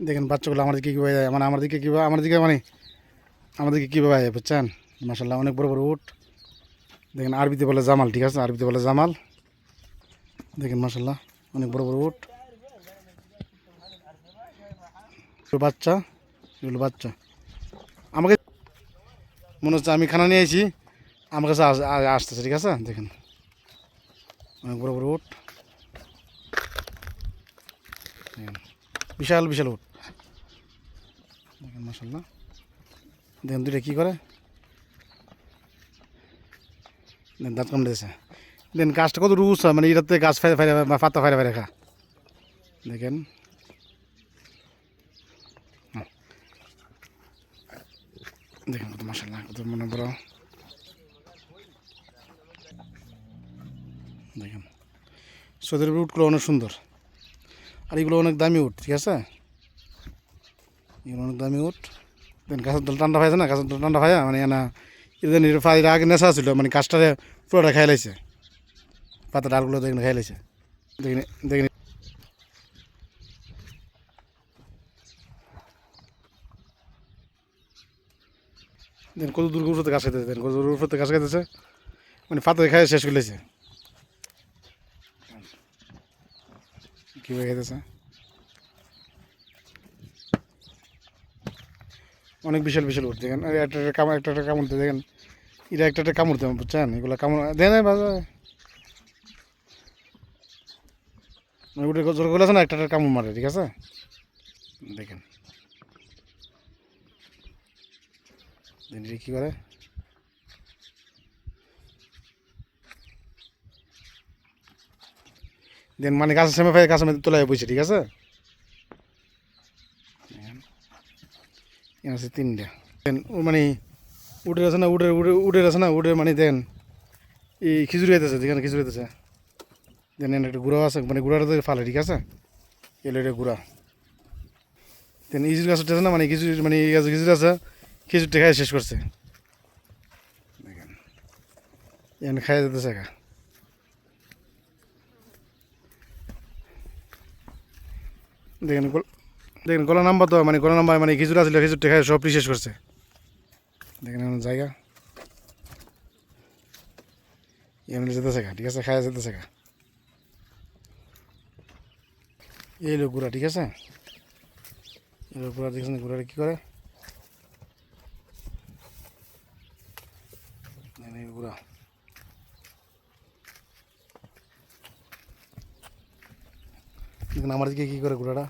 দেখেন বাচ্চাগুলো আমার দিকে কীভাবে যায়, মানে আমার দিকে কীভাবে আমাদেরকে কীভাবে যায় বুঝছেন। মাশাআল্লাহ অনেক বড় বড় উট। দেখেন আরবিতে বলে জামাল, ঠিক আছে, আরবিতে বলে জামাল। দেখেন মাশাআল্লাহ অনেক বড় বড় উট। বাচ্চা, এগুলো বাচ্চা। আমাকে মনে হচ্ছে আমি খানা নিয়ে আইছি, আমার কাছে আসতেছে, ঠিক আছে। দেখেন অনেক বড় বড় উট, দেখেন বিশাল বিশাল উট। দেখেন মাশাআল্লাহ, দেখেন দুইটা কী করে, দেখেন দাঁত কামড়ে দিয়েছে। দেখেন গাছটা কত রুস, মানে এটাতে গাছ ফাইরে ফাইরে বা পাতা ফাইরে ফাইরে খা। দেখেন দেখেন কত মাশাআল্লাহ, কত মনে বড়। দেখেন সৌদির উটগুলো অনেক সুন্দর, আর এগুলো অনেক দামি উট, ঠিক আছে। এগুলো অনেক দামি উট। দেন গাছের দল ঠান্ডা ভাইছে না, গাছের দল ঠান্ডা ভাইয়া মানে না এদের আগে নেশা ছিল, মানে গাছটারে পুরোটা খাই লাইছে, পাতা ডালগুলো দেখেন খাই লাইছে। দেখেন দেখেন দেখেন কত দূর উপরে গাছ খাইতেছে, দেখেন কত দূর উপরে গাছ খাইতেছে, মানে পাতা খাই শেষ করে লাইছে। কীভাবে খাইতেছে, অনেক বিশাল বিশাল উঠ। দেখেন একটা একটা কামড়, একটা একটা কামড়তে, দেখেন এটা একটা একটা কামড়তে, বুঝছেন, এগুলো কামড় দেখেন বাজায় উঠে জোর করে আছে না, একটা একটা কামড় মারে, ঠিক আছে। দেখেন কী করে, দেন মানে গাছের সামনে ফেলে গাছের মধ্যে তোলা বইছে, ঠিক আছে। আছে তিনটা। দেন মানে উডের আছে না, উডের আছে না, উডের মানে দেন এই খিচুড়ি খাইতেছে, যেখানে খিচুড়ি খাইতেছে। দেন একটা গুঁড়া আছে, মানে গুঁড়াটা ফালে, ঠিক আছে, এলো এটা গুঁড়া। দেন ইজুর গাছ উঠেছে না, মানে খিচুড়ি, মানে এই গাছ খিচুড়ি আছে, খিচুড়িটা খাই শেষ করছে। দেখেন এখানে খাই যেতেছে একা। দেখেন দেখেন গলা নাম্বার তো, মানে গলা নাম্বার, মানে খিচুড়ি আসলে খিচুড়িটা খাই সব শেষ করছে। দেখেন এমন জায়গা এমনি যেতেছে গা, ঠিক আছে, খাই যেতেছে গা। এই লোক গুঁড়া, ঠিক আছে, এই লোক গুঁড়া দেখছেন, গুঁড়াটা কী করে, গুঁড়া। দেখুন আমার দিকে কী করে গুঁড়াটা।